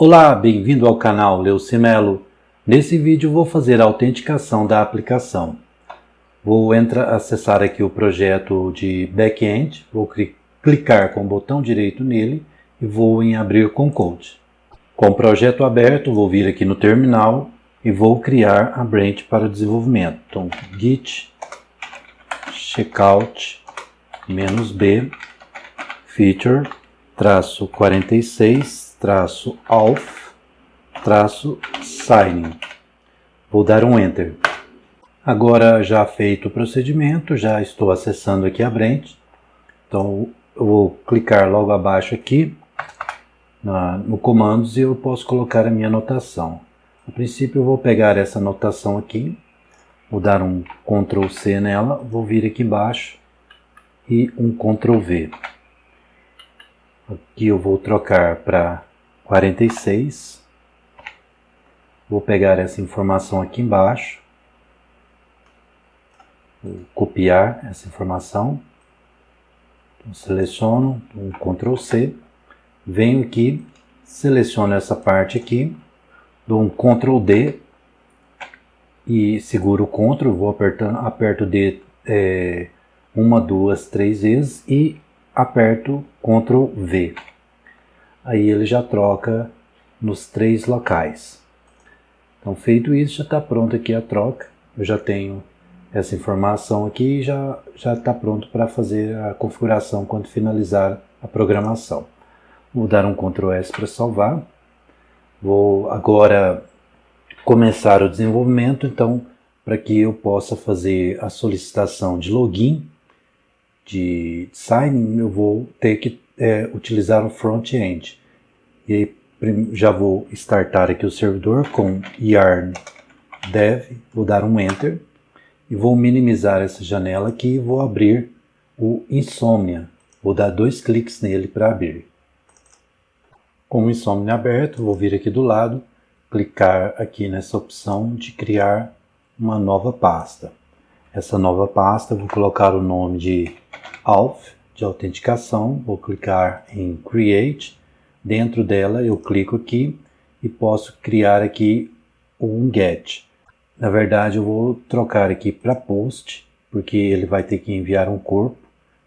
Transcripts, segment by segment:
Olá, bem-vindo ao canal Leucimelo. Nesse vídeo vou fazer a autenticação da aplicação. Vou acessar aqui o projeto de back-end, vou clicar com o botão direito nele e vou em abrir com code. Com o projeto aberto, vou vir aqui no terminal e vou criar a branch para desenvolvimento. Então, git checkout -b feature -46 -auth -signing. Vou dar um enter. Agora, já feito o procedimento, já estou acessando aqui a branch. Então eu vou clicar logo abaixo aqui no comandos e eu posso colocar a minha anotação. A princípio eu vou pegar essa anotação aqui, vou dar um Ctrl C nela, vou vir aqui embaixo e um Ctrl V. Aqui eu vou trocar para 46. Vou pegar essa informação aqui embaixo. Vou copiar essa informação. Então, seleciono um Ctrl C. Venho aqui, seleciono essa parte aqui. Dou um Ctrl D. E seguro o Ctrl. Vou aperto o D 1, 2, 3 vezes. E aperto Ctrl V. Aí ele já troca nos 3 locais. Então, feito isso, já está pronto aqui a troca. Eu já tenho essa informação aqui e já está pronto para fazer a configuração quando finalizar a programação. Vou dar um Ctrl S para salvar. Vou agora começar o desenvolvimento. Então, para que eu possa fazer a solicitação de login, de sign-in, eu vou ter que utilizar um front-end. E aí, já vou startar aqui o servidor com yarn dev, vou dar um enter e vou minimizar essa janela aqui e vou abrir o Insomnia. Vou dar 2 cliques nele para abrir. Com o Insomnia aberto, vou vir aqui do lado, clicar aqui nessa opção de criar uma nova pasta. Essa nova pasta, vou colocar o nome de auth, de autenticação, vou clicar em create. Dentro dela eu clico aqui e posso criar aqui um get. Na verdade eu vou trocar aqui para post, porque ele vai ter que enviar um corpo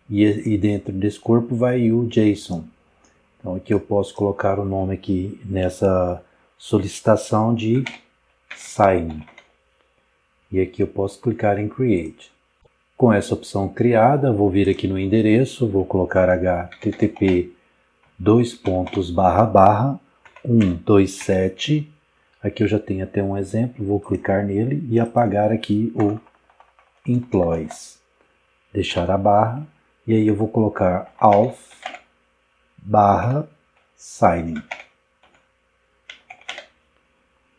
e dentro desse corpo vai o JSON. Então aqui eu posso colocar o nome aqui nessa solicitação de sign. E aqui eu posso clicar em create. Com essa opção criada, vou vir aqui no endereço, vou colocar http //127. Aqui eu já tenho até um exemplo, vou clicar nele e apagar aqui o employees. Deixar a barra e aí eu vou colocar auth /signing.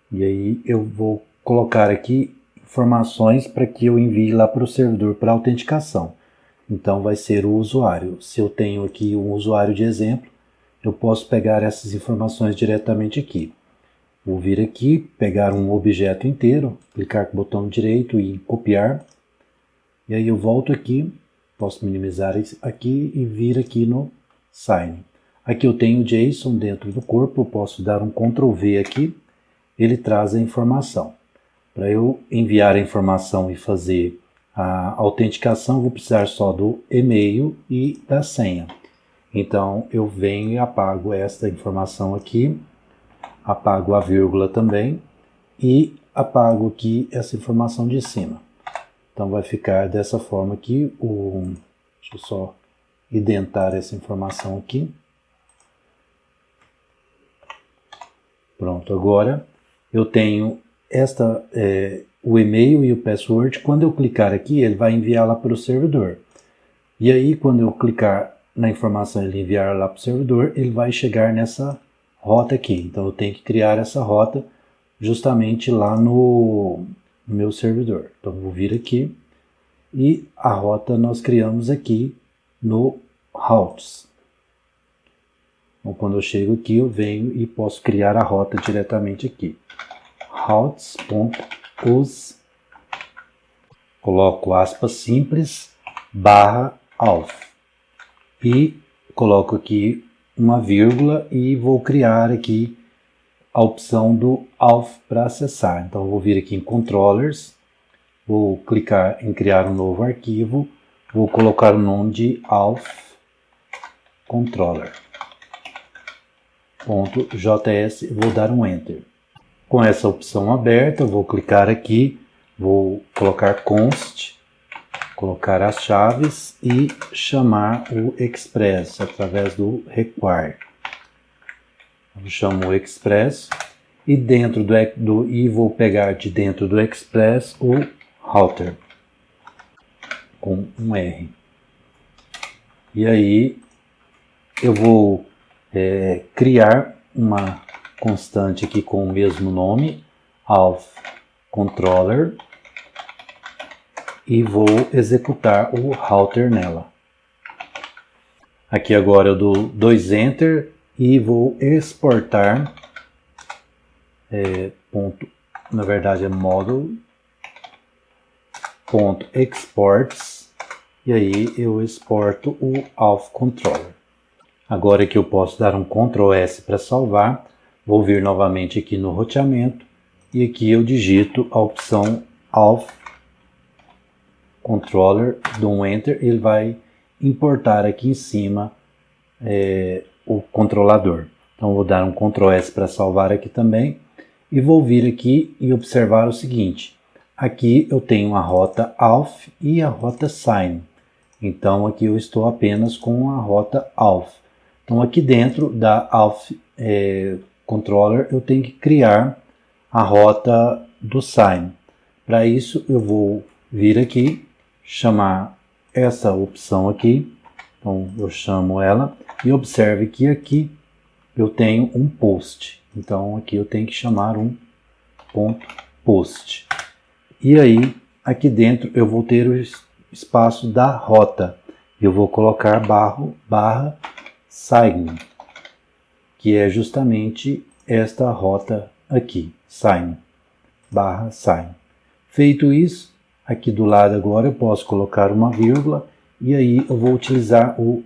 E aí eu vou colocar aqui informações para que eu envie lá para o servidor para autenticação. Então vai ser o usuário. Se eu tenho aqui um usuário de exemplo, eu posso pegar essas informações diretamente aqui. Vou vir aqui, pegar um objeto inteiro, clicar com o botão direito e copiar. E aí eu volto aqui, posso minimizar isso aqui e vir aqui no sign. Aqui eu tenho o JSON dentro do corpo, eu posso dar um Ctrl V aqui, ele traz a informação. Para eu enviar a informação e fazer a autenticação, vou precisar só do e-mail e da senha. Então eu venho e apago esta informação aqui, apago a vírgula também e apago aqui essa informação de cima. Então vai ficar dessa forma aqui, deixa eu só identar essa informação aqui. Pronto, agora eu tenho o e-mail e o password. Quando eu clicar aqui, ele vai enviar lá para o servidor. E aí quando eu clicar na informação ele enviar lá para o servidor, ele vai chegar nessa rota aqui. Então eu tenho que criar essa rota justamente lá no meu servidor. Então eu vou vir aqui e a rota nós criamos aqui no routes. Então quando eu chego aqui eu venho e posso criar a rota diretamente aqui. routes.us, coloco aspas simples /auth. E coloco aqui uma vírgula e vou criar aqui a opção do Auth para acessar. Então eu vou vir aqui em Controllers, vou clicar em criar um novo arquivo, vou colocar o nome de Auth Controller.js, vou dar um Enter. Com essa opção aberta, eu vou clicar aqui, vou colocar const, colocar as chaves e chamar o express através do require. Eu chamo o express e dentro e vou pegar de dentro do express o router com um R. E aí eu vou criar uma constante aqui com o mesmo nome, Auth Controller, e vou executar o router nela. Aqui agora eu dou 2 Enter e vou exportar, na verdade é model.exports, e aí eu exporto o Auth Controller. Agora que eu posso dar um Ctrl S para salvar, vou vir novamente aqui no roteamento e aqui eu digito a opção Auth Controller, dou um Enter e ele vai importar aqui em cima o controlador. Então vou dar um Ctrl S para salvar aqui também e vou vir aqui e observar o seguinte: aqui eu tenho a rota Auth e a rota Sign. Então aqui eu estou apenas com a rota Auth. Então aqui dentro da Auth Controller eu tenho que criar a rota do Sign. Para isso eu vou vir aqui, chamar essa opção aqui. Então eu chamo ela e observe que aqui eu tenho um post. Então aqui eu tenho que chamar um ponto post. E aí aqui dentro eu vou ter o espaço da rota. Eu vou colocar barra sign, que é justamente esta rota aqui, sign, barra sign. Feito isso, aqui do lado agora eu posso colocar uma vírgula e aí eu vou utilizar o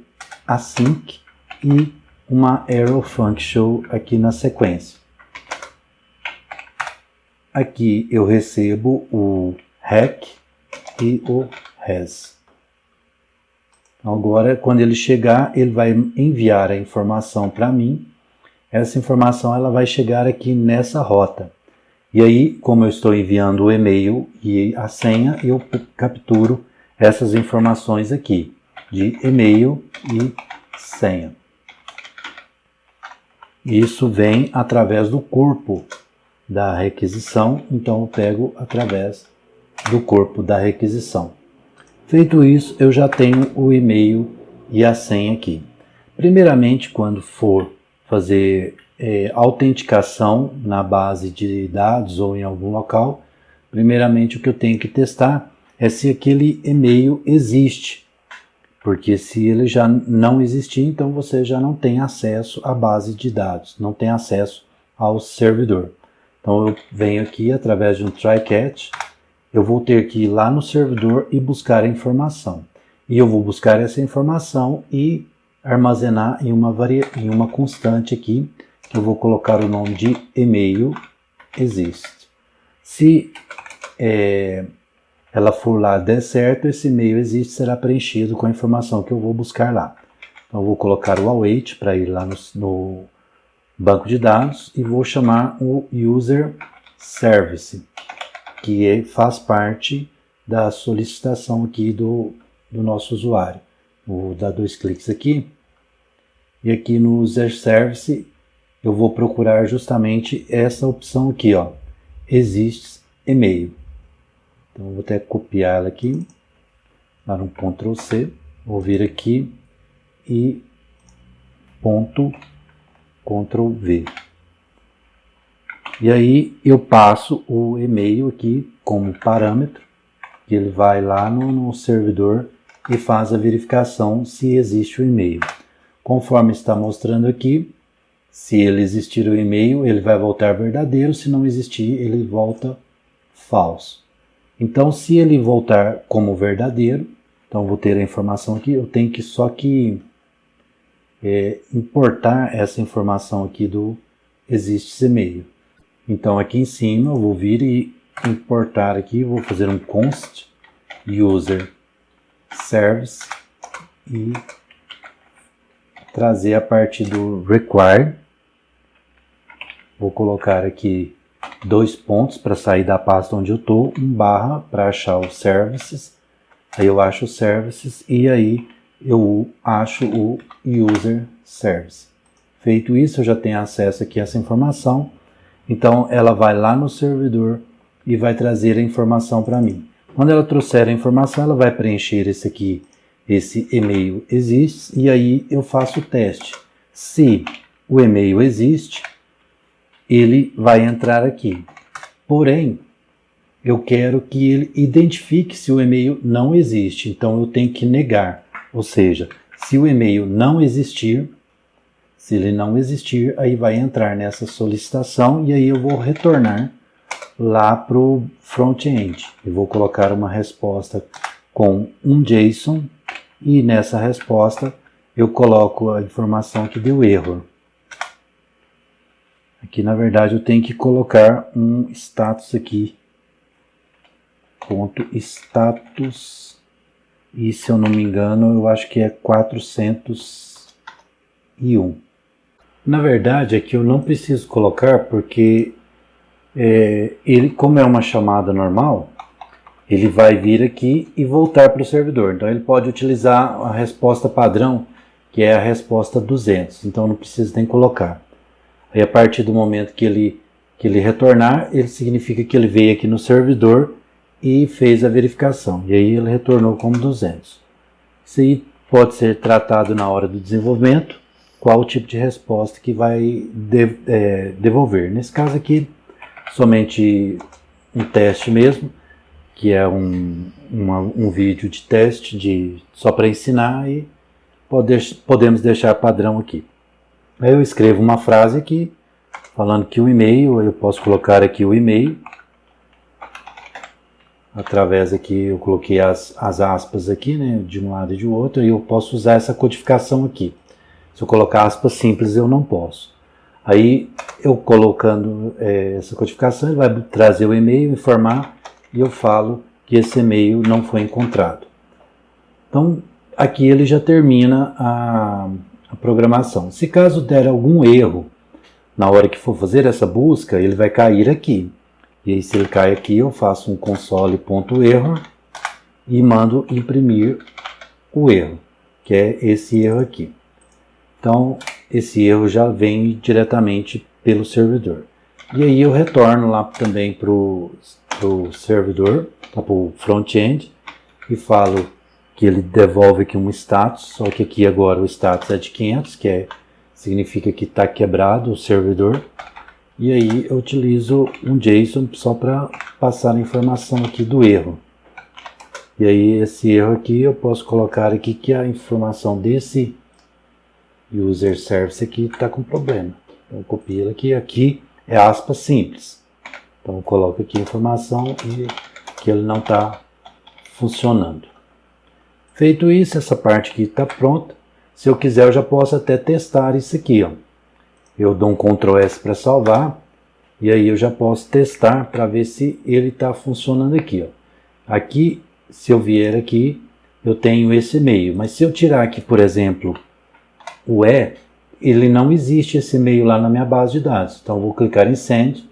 async e uma arrow function aqui na sequência. Aqui eu recebo o hack e o has. Então agora, quando ele chegar, ele vai enviar a informação para mim. Essa informação ela vai chegar aqui nessa rota. E aí, como eu estou enviando o e-mail e a senha, eu capturo essas informações aqui, de e-mail e senha. Isso vem através do corpo da requisição, então eu pego através do corpo da requisição. Feito isso, eu já tenho o e-mail e a senha aqui. Primeiramente, quando for fazer autenticação na base de dados ou em algum local, primeiramente o que eu tenho que testar é se aquele e-mail existe. Porque se ele já não existir, então você já não tem acesso à base de dados, não tem acesso ao servidor. Então eu venho aqui através de um try catch, eu vou ter que ir lá no servidor e buscar a informação. E eu vou buscar essa informação e armazenar em uma constante aqui, que eu vou colocar o nome de e-mail exist. Se ela for lá der certo, esse e-mail exist será preenchido com a informação que eu vou buscar lá. Então eu vou colocar o await para ir lá no banco de dados e vou chamar o user service, que faz parte da solicitação aqui do nosso usuário. Vou dar 2 cliques aqui e aqui no user service eu vou procurar justamente essa opção aqui, ó, exists e-mail. Então eu vou até copiar ela aqui, dar um Ctrl C, vou vir aqui e Ctrl V. E aí eu passo o e-mail aqui como parâmetro, que ele vai lá no servidor e faz a verificação se existe o e-mail. Conforme está mostrando aqui, se ele existir o e-mail, ele vai voltar verdadeiro, se não existir, ele volta falso. Então, se ele voltar como verdadeiro, então vou ter a informação aqui, eu tenho que importar essa informação aqui do existe esse e-mail. Então aqui em cima eu vou vir e importar aqui, vou fazer um const user service e trazer a parte do require. Vou colocar aqui 2 pontos para sair da pasta onde eu estou, 1 para achar os services. Aí eu acho os services e aí eu acho o user service. Feito isso, eu já tenho acesso aqui a essa informação. Então ela vai lá no servidor e vai trazer a informação para mim. Quando ela trouxer a informação, ela vai preencher esse e-mail existe, e aí eu faço o teste. Se o e-mail existe, ele vai entrar aqui. Porém, eu quero que ele identifique se o e-mail não existe. Então eu tenho que negar. Ou seja, se o e-mail não existir, se ele não existir, aí vai entrar nessa solicitação e aí eu vou retornar lá para o front-end. Eu vou colocar uma resposta com um JSON e nessa resposta eu coloco a informação que deu erro. Aqui na verdade eu tenho que colocar um status aqui, ponto status, e se eu não me engano eu acho que é 401. Na verdade aqui eu não preciso colocar porque ele, como é uma chamada normal, ele vai vir aqui e voltar para o servidor. Então ele pode utilizar a resposta padrão, que é a resposta 200. Então não precisa nem colocar. Aí a partir do momento que ele retornar, ele significa que ele veio aqui no servidor e fez a verificação. E aí ele retornou como 200. Isso aí pode ser tratado na hora do desenvolvimento, qual o tipo de resposta que vai devolver. Nesse caso aqui, somente um teste mesmo, que é um vídeo de teste só para ensinar, e podemos deixar padrão aqui. Aí eu escrevo uma frase aqui, falando que o e-mail, eu posso colocar aqui o e-mail, através aqui eu coloquei as aspas aqui, né, de um lado e de outro, e eu posso usar essa codificação aqui. Se eu colocar aspas simples eu não posso. Aí eu colocando essa codificação, ele vai trazer o e-mail, informar, e eu falo que esse e-mail não foi encontrado. Então aqui ele já termina a programação. Se caso der algum erro na hora que for fazer essa busca, ele vai cair aqui. E aí se ele cai aqui, eu faço um console.error e mando imprimir o erro, que é esse erro aqui. Então esse erro já vem diretamente pelo servidor. E aí eu retorno lá também para o servidor, para o front-end, e falo que ele devolve aqui um status, só que aqui agora o status é de 500, que significa que está quebrado o servidor. E aí eu utilizo um JSON só para passar a informação aqui do erro. E aí esse erro aqui eu posso colocar aqui que a informação desse user service aqui está com problema. Então eu copio ele aqui é aspas simples. Então eu coloco aqui a informação e que ele não está funcionando. Feito isso, essa parte aqui está pronta. Se eu quiser, eu já posso até testar isso aqui. Ó. Eu dou um Ctrl S para salvar. E aí eu já posso testar para ver se ele está funcionando aqui. Ó. Aqui, se eu vier aqui, eu tenho esse e-mail. Mas se eu tirar aqui, por exemplo, o ele não existe esse e-mail lá na minha base de dados. Então eu vou clicar em Send.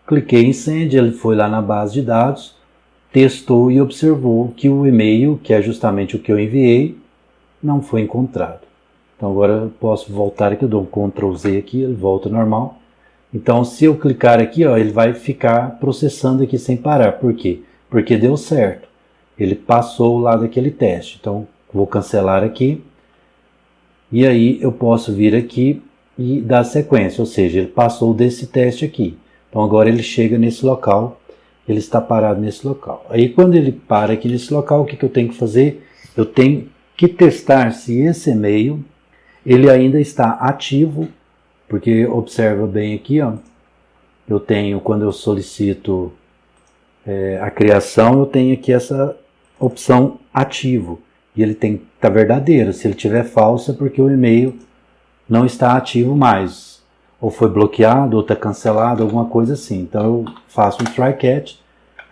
Cliquei em Send, ele foi lá na base de dados, testou e observou que o e-mail, que é justamente o que eu enviei, não foi encontrado. Então agora eu posso voltar aqui, eu dou um Ctrl Z aqui, ele volta normal. Então se eu clicar aqui, ó, ele vai ficar processando aqui sem parar. Por quê? Porque deu certo. Ele passou lá daquele teste. Então vou cancelar aqui. E aí eu posso vir aqui e dar sequência, ou seja, ele passou desse teste aqui. Então agora ele chega nesse local. Ele está parado nesse local. Aí quando ele para aqui nesse local, o que eu tenho que fazer? Eu tenho que testar se esse e-mail ele ainda está ativo, porque observa bem aqui, ó, eu tenho, quando eu solicito a criação, eu tenho aqui essa opção ativo, e ele tem que estar verdadeiro. Se ele tiver falso é porque o e-mail não está ativo mais. ou foi bloqueado, ou está cancelado, alguma coisa assim. Então eu faço um try catch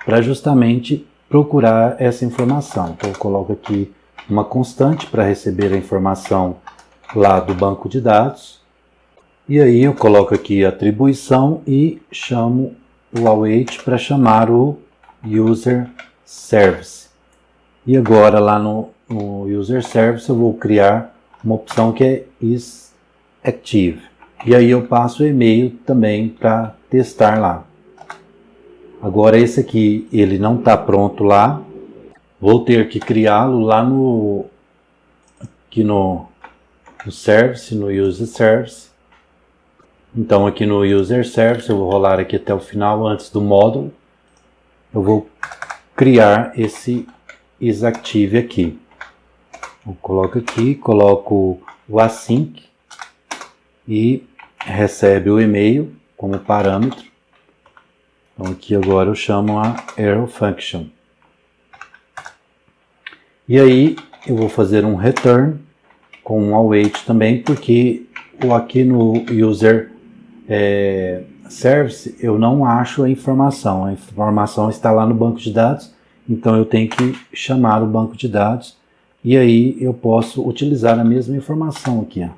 para justamente procurar essa informação. Então eu coloco aqui uma constante para receber a informação lá do banco de dados. E aí eu coloco aqui a atribuição e chamo o await para chamar o user service. E agora lá no user service eu vou criar uma opção que é isActive. E aí eu passo o e-mail também para testar lá. Agora esse aqui ele não está pronto lá. Vou ter que criá-lo lá aqui no service, no user service. Então aqui no user service eu vou rolar aqui até o final antes do módulo. Eu vou criar esse isActive aqui. Eu coloco aqui, coloco o async e recebe o e-mail como parâmetro. Então aqui agora eu chamo a arrow function. E aí eu vou fazer um return com um await também, porque aqui no user service eu não acho a informação está lá no banco de dados, então eu tenho que chamar o banco de dados e aí eu posso utilizar a mesma informação aqui, ó,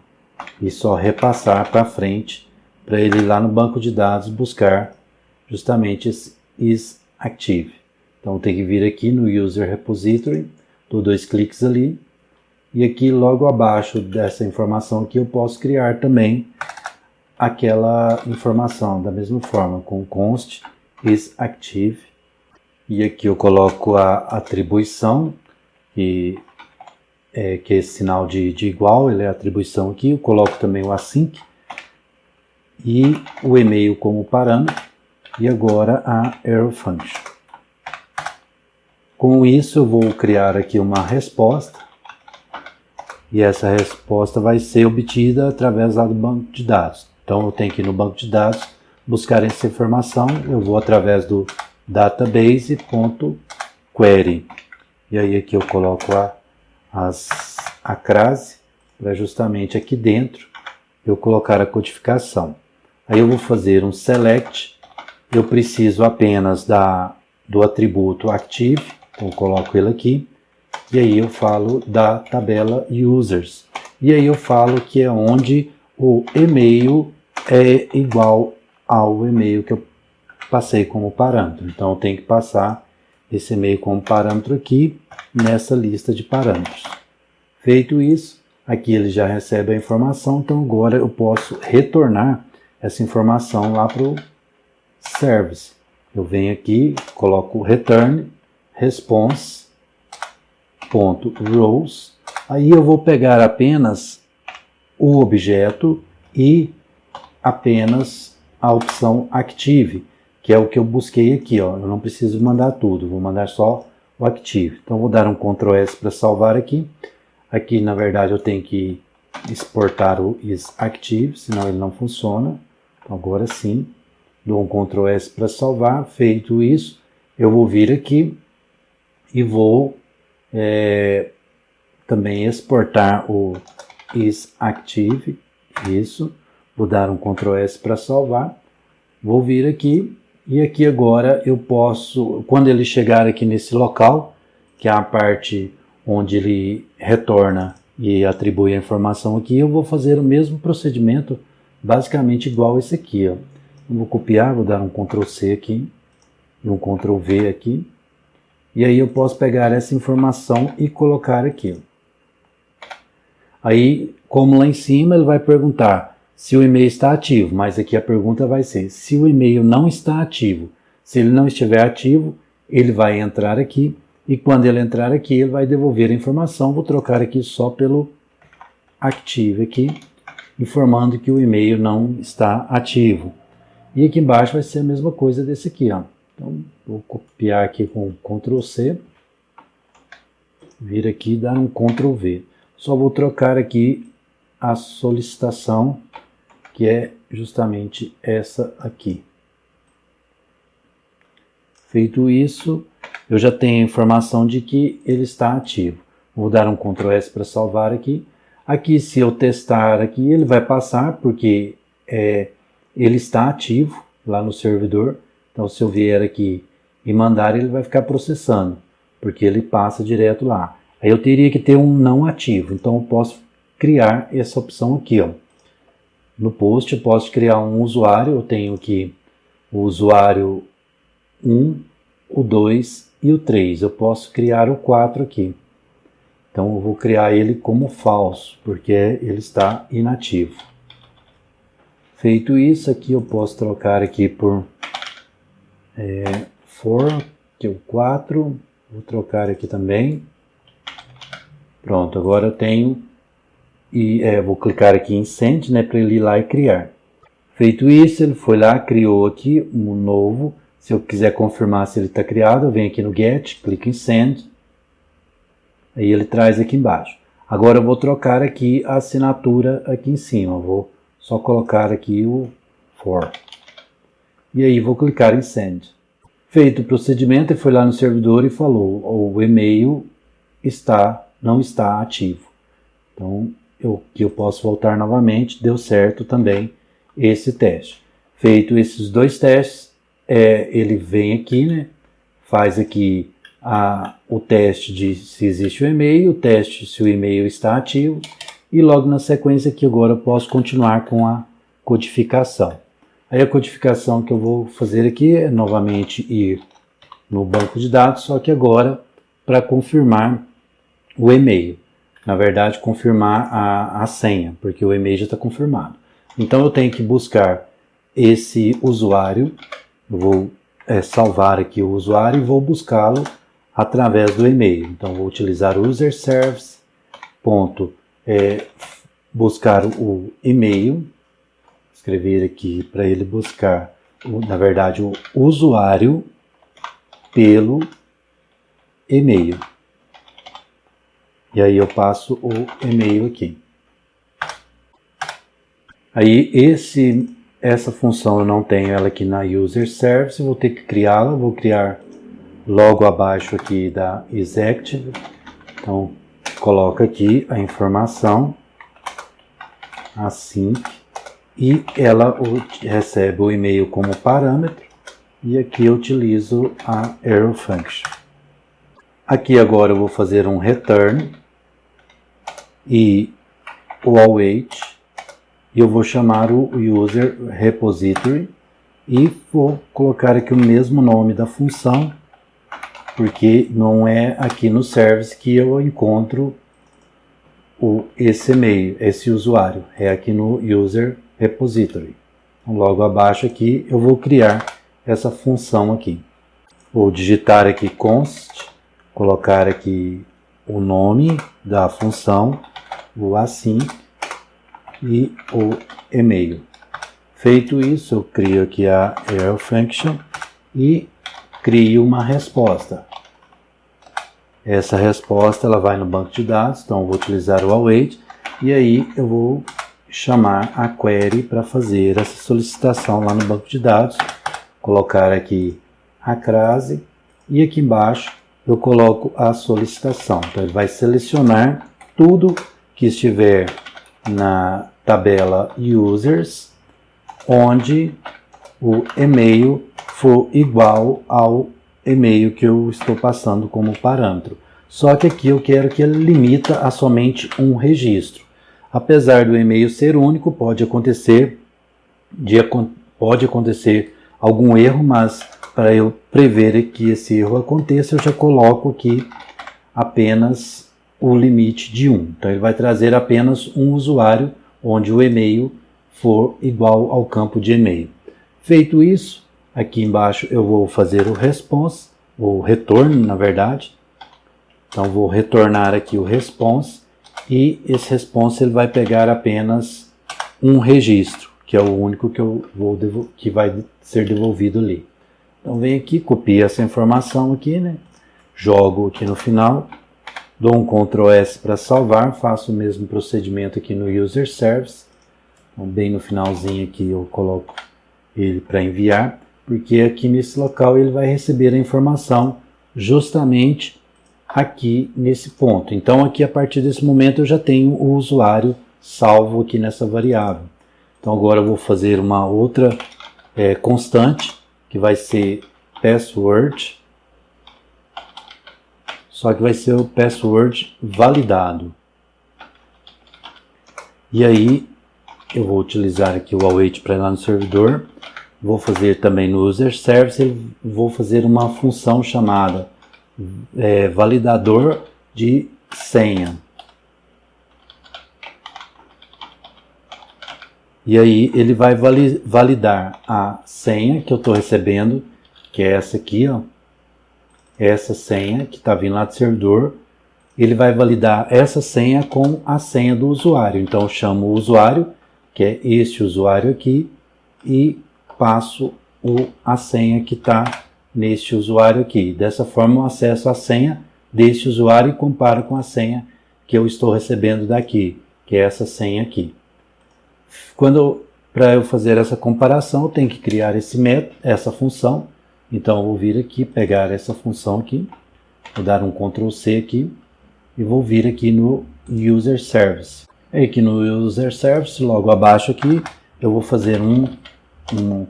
e só repassar para frente para ele ir lá no banco de dados buscar justamente esse isActive. Então tem que vir aqui no user repository, dou 2 cliques ali e aqui logo abaixo dessa informação aqui eu posso criar também aquela informação da mesma forma, com const isActive, e aqui eu coloco a atribuição, que é esse sinal de igual, ele é a atribuição aqui, eu coloco também o async, e o e-mail como parâmetro, e agora a arrow function. Com isso eu vou criar aqui uma resposta, e essa resposta vai ser obtida através lá do banco de dados. Então eu tenho que ir no banco de dados, buscar essa informação, eu vou através do database.query. E aí aqui eu coloco a crase, para justamente aqui dentro eu colocar a codificação. Aí eu vou fazer um select, eu preciso apenas do atributo active, então eu coloco ele aqui, e aí eu falo da tabela users. E aí eu falo que é onde o e-mail é igual ao e-mail que eu passei como parâmetro. Então eu tenho que passar esse e-mail como parâmetro aqui nessa lista de parâmetros. Feito isso, aqui ele já recebe a informação, então agora eu posso retornar essa informação lá para o service. Eu venho aqui, coloco return response.rows, aí eu vou pegar apenas o objeto e apenas a opção active, que é o que eu busquei aqui, ó. Eu não preciso mandar tudo, vou mandar só o active. Então vou dar um Ctrl S para salvar aqui. Aqui na verdade eu tenho que exportar o isActive, senão ele não funciona. Então agora sim, dou um Ctrl S para salvar. Feito isso, eu vou vir aqui e vou também exportar o isActive, isso. Vou dar um Ctrl S para salvar, vou vir aqui e aqui agora eu posso, quando ele chegar aqui nesse local, que é a parte onde ele retorna e atribui a informação aqui, eu vou fazer o mesmo procedimento, basicamente igual esse aqui, ó. Eu vou copiar, vou dar um Ctrl C aqui e um Ctrl V aqui, e aí eu posso pegar essa informação e colocar aqui. Aí, como lá em cima, ele vai perguntar se o e-mail está ativo, mas aqui a pergunta vai ser se o e-mail não está ativo. Se ele não estiver ativo, ele vai entrar aqui e quando ele entrar aqui, ele vai devolver a informação. Vou trocar aqui só pelo active aqui, informando que o e-mail não está ativo. E aqui embaixo vai ser a mesma coisa desse aqui, ó. Então, vou copiar aqui com Ctrl C, vir aqui e dar um Ctrl V. Só vou trocar aqui a solicitação, que é justamente essa aqui. Feito isso, eu já tenho a informação de que ele está ativo. Vou dar um Ctrl S para salvar aqui. Aqui, se eu testar aqui, ele vai passar, porque ele está ativo lá no servidor. Então se eu vier aqui e mandar, ele vai ficar processando, porque ele passa direto lá. Aí eu teria que ter um não ativo, então eu posso criar essa opção aqui, ó. No post eu posso criar um usuário, eu tenho aqui o usuário 1, o 2 e o 3. Eu posso criar o 4 aqui. Então eu vou criar ele como falso, porque ele está inativo. Feito isso, aqui eu posso trocar aqui por for, que é o 4. Vou trocar aqui também. Pronto, agora eu tenho e vou clicar aqui em Send, né, para ele ir lá e criar. Feito isso, ele foi lá, criou aqui um novo. Se eu quiser confirmar se ele está criado, eu venho aqui no Get, clico em Send. Aí ele traz aqui embaixo. Agora eu vou trocar aqui a assinatura aqui em cima. Eu vou só colocar aqui o For. E aí vou clicar em Send. Feito o procedimento, ele foi lá no servidor e falou: o e-mail não está ativo. Então eu posso voltar novamente. Deu certo também esse teste. Feito esses dois testes, ele vem aqui, né, faz aqui o teste de se existe o e-mail, o teste se o e-mail está ativo, e logo na sequência aqui agora eu posso continuar com a codificação. Aí a codificação que eu vou fazer aqui é novamente ir no banco de dados, só que agora para confirmar o e-mail. Na verdade, confirmar a senha, porque o e-mail já está confirmado. Então eu tenho que buscar esse usuário, eu vou salvar aqui o usuário e vou buscá-lo através do e-mail. Então vou utilizar o user service, buscar o e-mail, escrever aqui para ele buscar, na verdade, o usuário pelo e-mail. E aí eu passo o e-mail aqui. Aí essa função eu não tenho ela aqui na user service, vou ter que criá-la, vou criar logo abaixo aqui da executive. Então coloca aqui a informação async e ela recebe o e-mail como parâmetro, e aqui eu utilizo a arrow function. Aqui agora eu vou fazer um return e o await, e eu vou chamar o user repository e vou colocar aqui o mesmo nome da função, porque não é aqui no service que eu encontro esse e-mail, esse usuário, é aqui no user repository. Então, logo abaixo aqui eu vou criar essa função aqui. Vou digitar aqui const, colocar aqui o nome da função, o async e o e-mail. Feito isso, eu crio aqui a arrow function e crio uma resposta. Essa resposta ela vai no banco de dados, então eu vou utilizar o await e aí eu vou chamar a query para fazer essa solicitação lá no banco de dados, colocar aqui a crase e aqui embaixo eu coloco a solicitação. Então ele vai selecionar tudo que estiver na tabela users, onde o e-mail for igual ao e-mail que eu estou passando como parâmetro. Só que aqui eu quero que ele limita a somente um registro. Apesar do e-mail ser único, pode acontecer algum erro, mas para eu prever que esse erro aconteça, eu já coloco aqui apenas o limite de 1. Então ele vai trazer apenas um usuário onde o e-mail for igual ao campo de e-mail. Feito isso, aqui embaixo eu vou fazer o response, o retorno na verdade. Então vou retornar aqui o response e esse response ele vai pegar apenas um registro, que é o único que vai ser devolvido ali. Então venho aqui, copio essa informação aqui, né? Jogo aqui no final, dou um Ctrl S para salvar, faço o mesmo procedimento aqui no user service. Então, bem no finalzinho aqui eu coloco ele para enviar, porque aqui nesse local ele vai receber a informação justamente aqui nesse ponto. Então aqui a partir desse momento eu já tenho o usuário salvo aqui nessa variável. Então agora eu vou fazer uma outra constante, que vai ser password, só que vai ser o password validado. E aí eu vou utilizar aqui o await para ir lá no servidor, vou fazer também no user service, vou fazer uma função chamada validador de senha. E aí ele vai validar a senha que eu estou recebendo, que é essa aqui, ó. Essa senha que está vindo lá do servidor. Ele vai validar essa senha com a senha do usuário. Então eu chamo o usuário, que é este usuário aqui, e passo a senha que está neste usuário aqui. Dessa forma eu acesso a senha deste usuário e comparo com a senha que eu estou recebendo daqui, que é essa senha aqui. Para eu fazer essa comparação, eu tenho que criar essa função. Então eu vou vir aqui, pegar essa função aqui, vou dar um Ctrl C aqui e vou vir aqui no User Service. Aqui no User Service, logo abaixo aqui, eu vou fazer um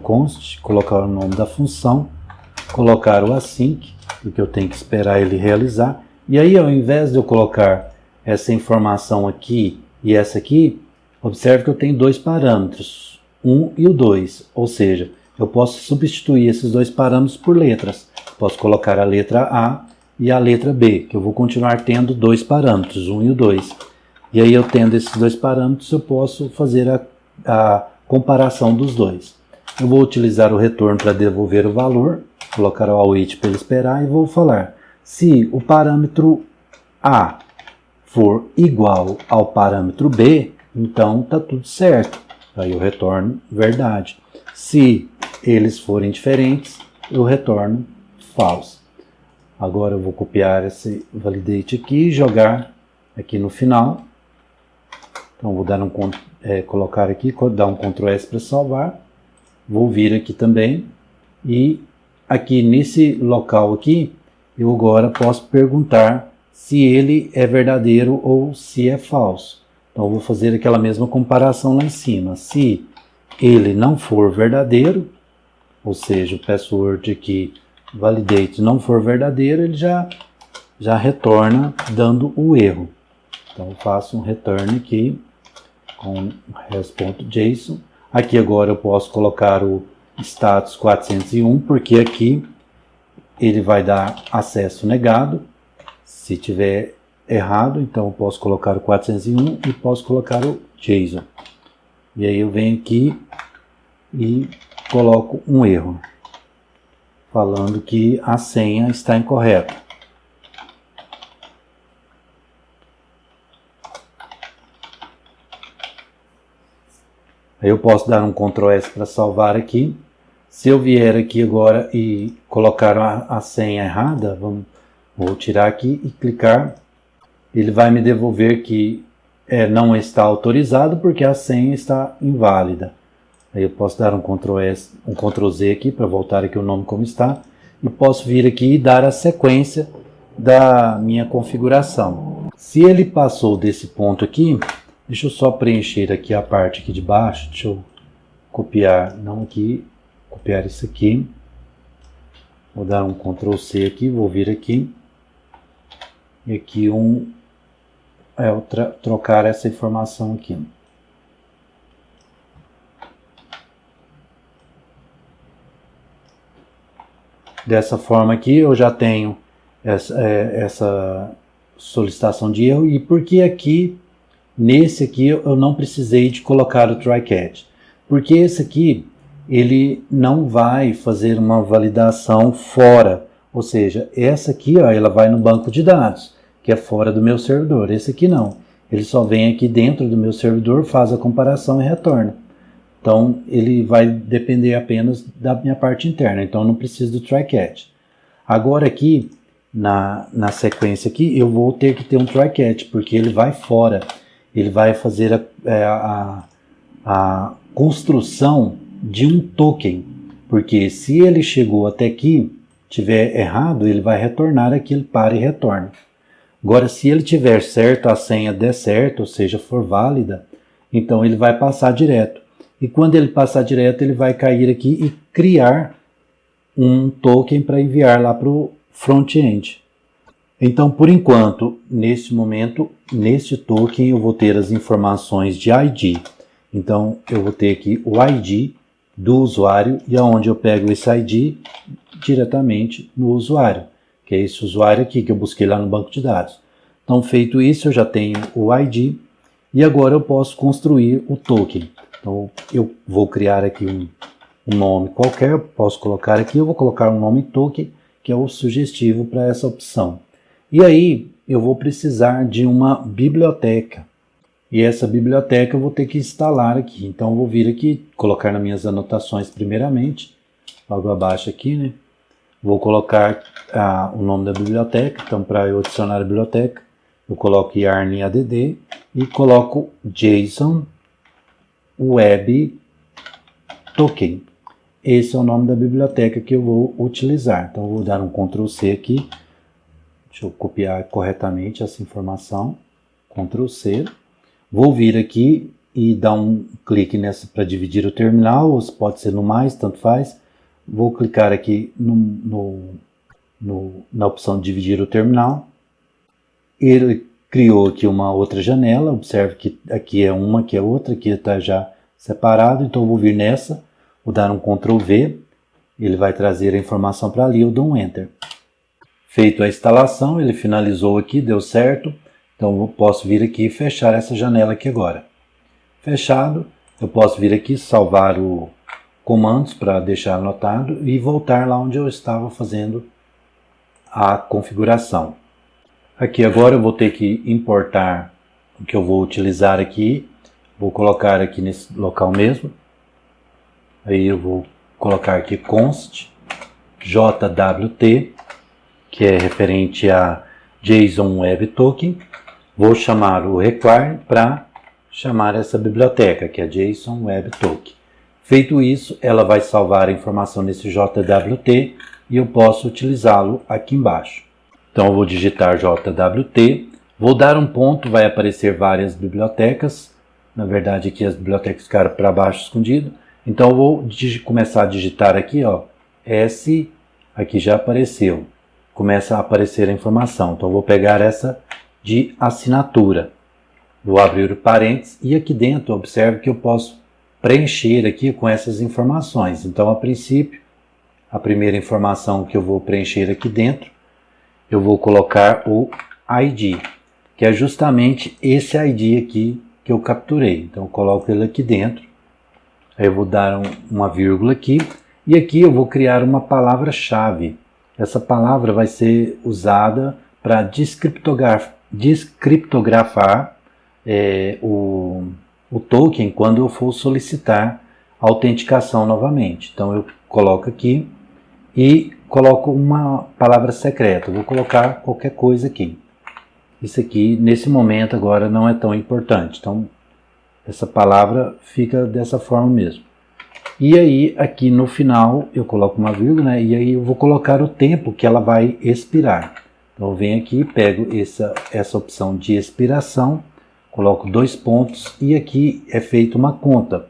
const, colocar o nome da função, colocar o async, porque eu tenho que esperar ele realizar. E aí, ao invés de eu colocar essa informação aqui e essa aqui, observe que eu tenho dois parâmetros, 1 e o 2, ou seja, eu posso substituir esses dois parâmetros por letras. Posso colocar a letra A e a letra B, que eu vou continuar tendo dois parâmetros, 1 e o 2. E aí eu tendo esses dois parâmetros, eu posso fazer a comparação dos dois. Eu vou utilizar o retorno para devolver o valor, colocar o await para ele esperar e vou falar, se o parâmetro A for igual ao parâmetro B, então está tudo certo. Aí eu retorno verdade. Se eles forem diferentes, eu retorno false. Agora eu vou copiar esse validate aqui e jogar aqui no final. Então vou dar colocar aqui, dar um Ctrl S para salvar. Vou vir aqui também e aqui nesse local aqui, eu agora posso perguntar se ele é verdadeiro ou se é falso. Então eu vou fazer aquela mesma comparação lá em cima. Se ele não for verdadeiro, ou seja, o password aqui, validate, não for verdadeiro, ele já retorna dando o erro. Então eu faço um return aqui com res.json. Aqui agora eu posso colocar o status 401, porque aqui ele vai dar acesso negado. Se tiver errado, então eu posso colocar o 401 e posso colocar o JSON. E aí eu venho aqui e coloco um erro, falando que a senha está incorreta. Aí eu posso dar um Ctrl S para salvar aqui. Se eu vier aqui agora e colocar a senha errada, vou tirar aqui e clicar, ele vai me devolver que não está autorizado porque a senha está inválida. Aí eu posso dar um Ctrl S, um Ctrl Z aqui para voltar aqui o nome como está e posso vir aqui e dar a sequência da minha configuração. Se ele passou desse ponto aqui, deixa eu só preencher aqui a parte aqui de baixo, deixa eu copiar, não aqui, copiar isso aqui, vou dar um Ctrl C aqui, vou vir aqui, e aqui trocar essa informação aqui. Dessa forma aqui eu já tenho essa solicitação de erro, e porque aqui nesse aqui eu não precisei de colocar o try catch, porque esse aqui ele não vai fazer uma validação fora, ou seja, essa aqui ó, ela vai no banco de dados, que é fora do meu servidor. Esse aqui não, ele só vem aqui dentro do meu servidor, faz a comparação e retorna. Então ele vai depender apenas da minha parte interna, então eu não preciso do try catch. Agora aqui na sequência aqui eu vou ter que ter um try catch, porque ele vai fora. Ele vai fazer a construção de um token, porque se ele chegou até aqui, tiver errado, ele vai retornar aqui, ele para e retorna. Agora, se ele tiver certo, a senha der certo, ou seja, for válida, então ele vai passar direto. E quando ele passar direto, ele vai cair aqui e criar um token para enviar lá para o front-end. Então, por enquanto, neste momento, neste token eu vou ter as informações de ID. Então, eu vou ter aqui o ID do usuário e aonde eu pego esse ID diretamente no usuário, que é esse usuário aqui que eu busquei lá no banco de dados. Então, feito isso, eu já tenho o ID e agora eu posso construir o token. Então, eu vou criar aqui um nome qualquer, posso colocar aqui, eu vou colocar um nome token, que é o sugestivo para essa opção. E aí, eu vou precisar de uma biblioteca. E essa biblioteca eu vou ter que instalar aqui. Então, eu vou vir aqui, colocar nas minhas anotações primeiramente, logo abaixo aqui, né? Vou colocar o nome da biblioteca. Então, para eu adicionar a biblioteca, eu coloco yarn add e coloco JSON Web Token. Esse é o nome da biblioteca que eu vou utilizar. Então, eu vou dar um Ctrl C aqui. Deixa eu copiar corretamente essa informação. Ctrl C. Vou vir aqui e dar um clique nessa para dividir o terminal, ou pode ser no mais, tanto faz. Vou clicar aqui na opção de dividir o terminal. Ele criou aqui uma outra janela. Observe que aqui é uma, aqui é outra, aqui está já separado. Então eu vou vir nessa, vou dar um Ctrl V. Ele vai trazer a informação para ali, eu dou um Enter. Feito a instalação, ele finalizou aqui, deu certo. Então eu posso vir aqui e fechar essa janela aqui agora. Fechado, eu posso vir aqui, salvar os comandos para deixar anotado e voltar lá onde eu estava fazendo a configuração. Aqui agora eu vou ter que importar o que eu vou utilizar aqui. Vou colocar aqui nesse local mesmo. Aí eu vou colocar aqui const JWT, que é referente a JSON Web Token. Vou chamar o require para chamar essa biblioteca, que é JSON Web Token. Feito isso, ela vai salvar a informação nesse JWT e eu posso utilizá-lo aqui embaixo. Então eu vou digitar JWT, vou dar um ponto, vai aparecer várias bibliotecas. Na verdade aqui as bibliotecas ficaram para baixo escondido. Então eu vou começar a digitar aqui, ó, S, aqui já apareceu. Começa a aparecer a informação. Então eu vou pegar essa de assinatura. Vou abrir o parênteses e aqui dentro observe que eu posso preencher aqui com essas informações. Então a princípio, a primeira informação que eu vou preencher aqui dentro, eu vou colocar o ID, que é justamente esse ID aqui que eu capturei. Então eu coloco ele aqui dentro. Aí eu vou dar uma vírgula aqui e aqui eu vou criar uma palavra-chave. Essa palavra vai ser usada para descriptografar o token quando eu for solicitar autenticação novamente. Então eu coloco aqui e coloco uma palavra secreta. Vou colocar qualquer coisa aqui. Isso aqui, nesse momento agora, não é tão importante. Então essa palavra fica dessa forma mesmo. E aí, aqui no final, eu coloco uma vírgula, né? E aí eu vou colocar o tempo que ela vai expirar. Então eu venho aqui, pego essa opção de expiração, coloco 2 pontos e aqui é feita uma conta,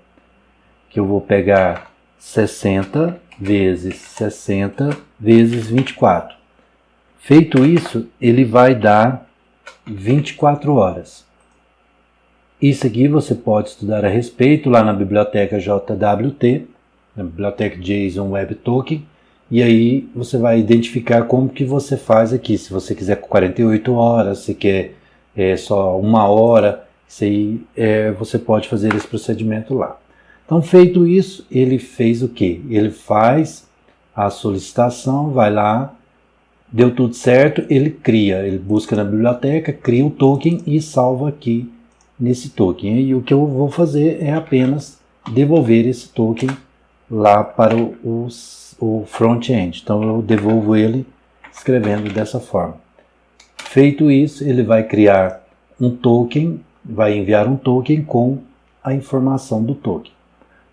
que eu vou pegar 60 vezes 60 vezes 24. Feito isso, ele vai dar 24 horas. Isso aqui você pode estudar a respeito lá na biblioteca JWT, na biblioteca JSON Web Token, e aí você vai identificar como que você faz aqui. Se você quiser com 48 horas, se quer só 1 hora, isso aí, você pode fazer esse procedimento lá. Então, feito isso, ele fez o quê? Ele faz a solicitação, vai lá, deu tudo certo, ele busca na biblioteca, cria o token e salva aqui nesse token. E o que eu vou fazer é apenas devolver esse token lá para o front-end. Então eu devolvo ele escrevendo dessa forma. Feito isso, ele vai criar um token, vai enviar um token com a informação do token.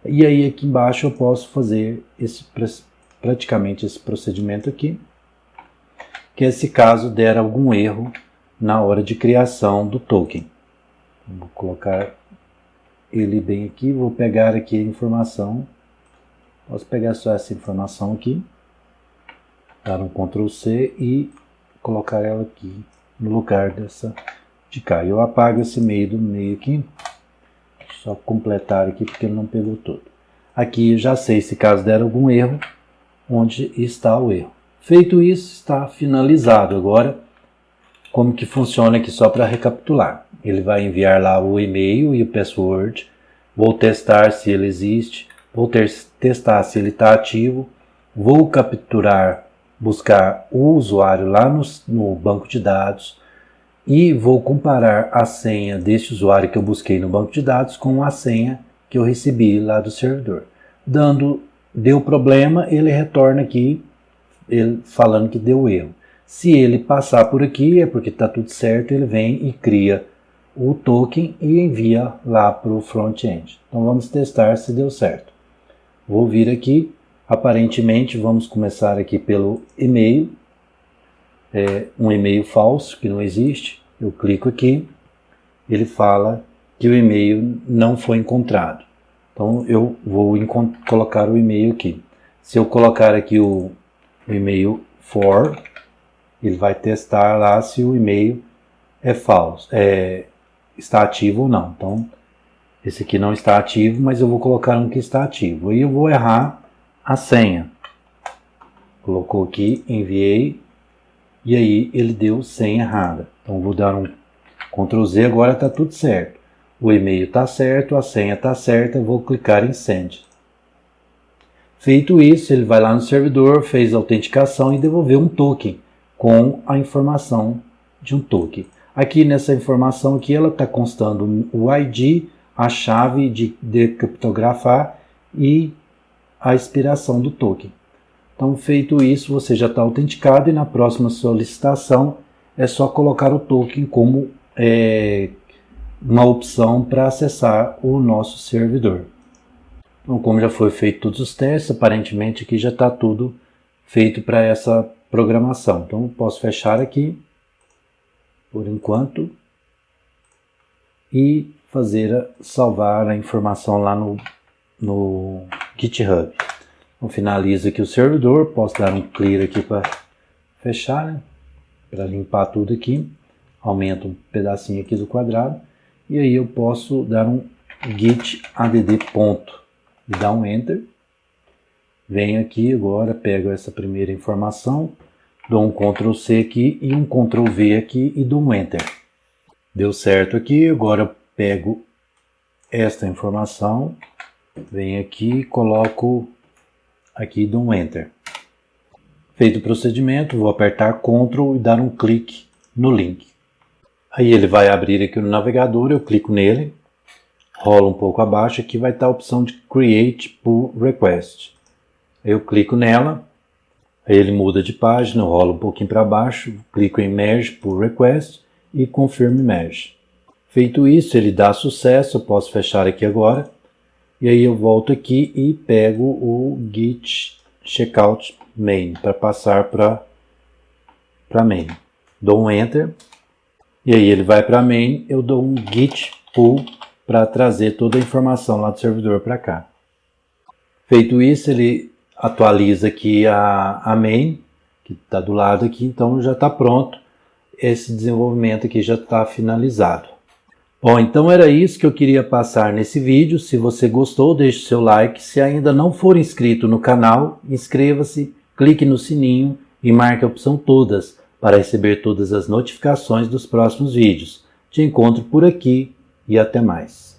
E aí aqui embaixo eu posso fazer praticamente esse procedimento aqui, que é se caso der algum erro na hora de criação do token. Vou colocar ele bem aqui, vou pegar aqui a informação, posso pegar só essa informação aqui, dar um Ctrl C e colocar ela aqui no lugar dessa de cá. Eu apago esse meio do meio aqui, só completar aqui porque ele não pegou tudo. Aqui eu já sei, se caso der algum erro, onde está o erro. Feito isso, está finalizado. Agora, como que funciona aqui só para recapitular? Ele vai enviar lá o e-mail e o password. Vou testar se ele existe. Vou testar se ele está ativo. Vou capturar, buscar o usuário lá no banco de dados. E vou comparar a senha deste usuário que eu busquei no banco de dados com a senha que eu recebi lá do servidor. Deu problema, ele retorna aqui falando que deu erro. Se ele passar por aqui é porque está tudo certo, ele vem e cria o token e envia lá para o front-end. Então vamos testar se deu certo. Vou vir aqui, aparentemente vamos começar aqui pelo e-mail, um e-mail falso que não existe. Eu clico aqui, ele fala que o e-mail não foi encontrado. Então eu vou colocar o e-mail aqui. Se eu colocar aqui o e-mail for, ele vai testar lá se o e-mail é falso, está ativo ou não. Então esse aqui não está ativo, mas eu vou colocar um que está ativo. Aí eu vou errar a senha. Colocou aqui, enviei, e aí ele deu senha errada. Então vou dar um Ctrl Z, agora está tudo certo. O e-mail está certo, a senha está certa, vou clicar em Send. Feito isso, ele vai lá no servidor, fez a autenticação e devolveu um token com a informação de um token. Aqui nessa informação aqui, ela está constando o ID, a chave de criptografar e a expiração do token. Então, feito isso, você já está autenticado e na próxima solicitação é só colocar o token como uma opção para acessar o nosso servidor. Então, como já foi feito todos os testes, aparentemente aqui já está tudo feito para essa programação. Então, eu posso fechar aqui, por enquanto, e salvar a informação lá no GitHub. Então, finalizo aqui o servidor, posso dar um clear aqui para fechar, né? Para limpar tudo aqui. Aumento um pedacinho aqui do quadrado. E aí eu posso dar um git add ponto e dar um enter. Venho aqui agora, pego essa primeira informação, dou um Ctrl C aqui e um Ctrl V aqui e dou um enter. Deu certo aqui, agora eu pego esta informação, venho aqui, coloco aqui e dou um enter. Feito o procedimento, vou apertar Ctrl e dar um clique no link. Aí ele vai abrir aqui no navegador, eu clico nele, rolo um pouco abaixo, aqui vai estar a opção de Create Pull Request. Eu clico nela, aí ele muda de página, eu rolo um pouquinho para baixo, clico em Merge Pull Request e Confirm Merge. Feito isso, ele dá sucesso, eu posso fechar aqui agora, e aí eu volto aqui e pego o Git Checkout Main, para passar para Main. Dou um Enter. E aí ele vai para main, eu dou um git pull para trazer toda a informação lá do servidor para cá. Feito isso, ele atualiza aqui a main, que está do lado aqui, então já está pronto. Esse desenvolvimento aqui já está finalizado. Bom, então era isso que eu queria passar nesse vídeo. Se você gostou, deixe o seu like. Se ainda não for inscrito no canal, inscreva-se, clique no sininho e marque a opção todas, para receber todas as notificações dos próximos vídeos. Te encontro por aqui e até mais.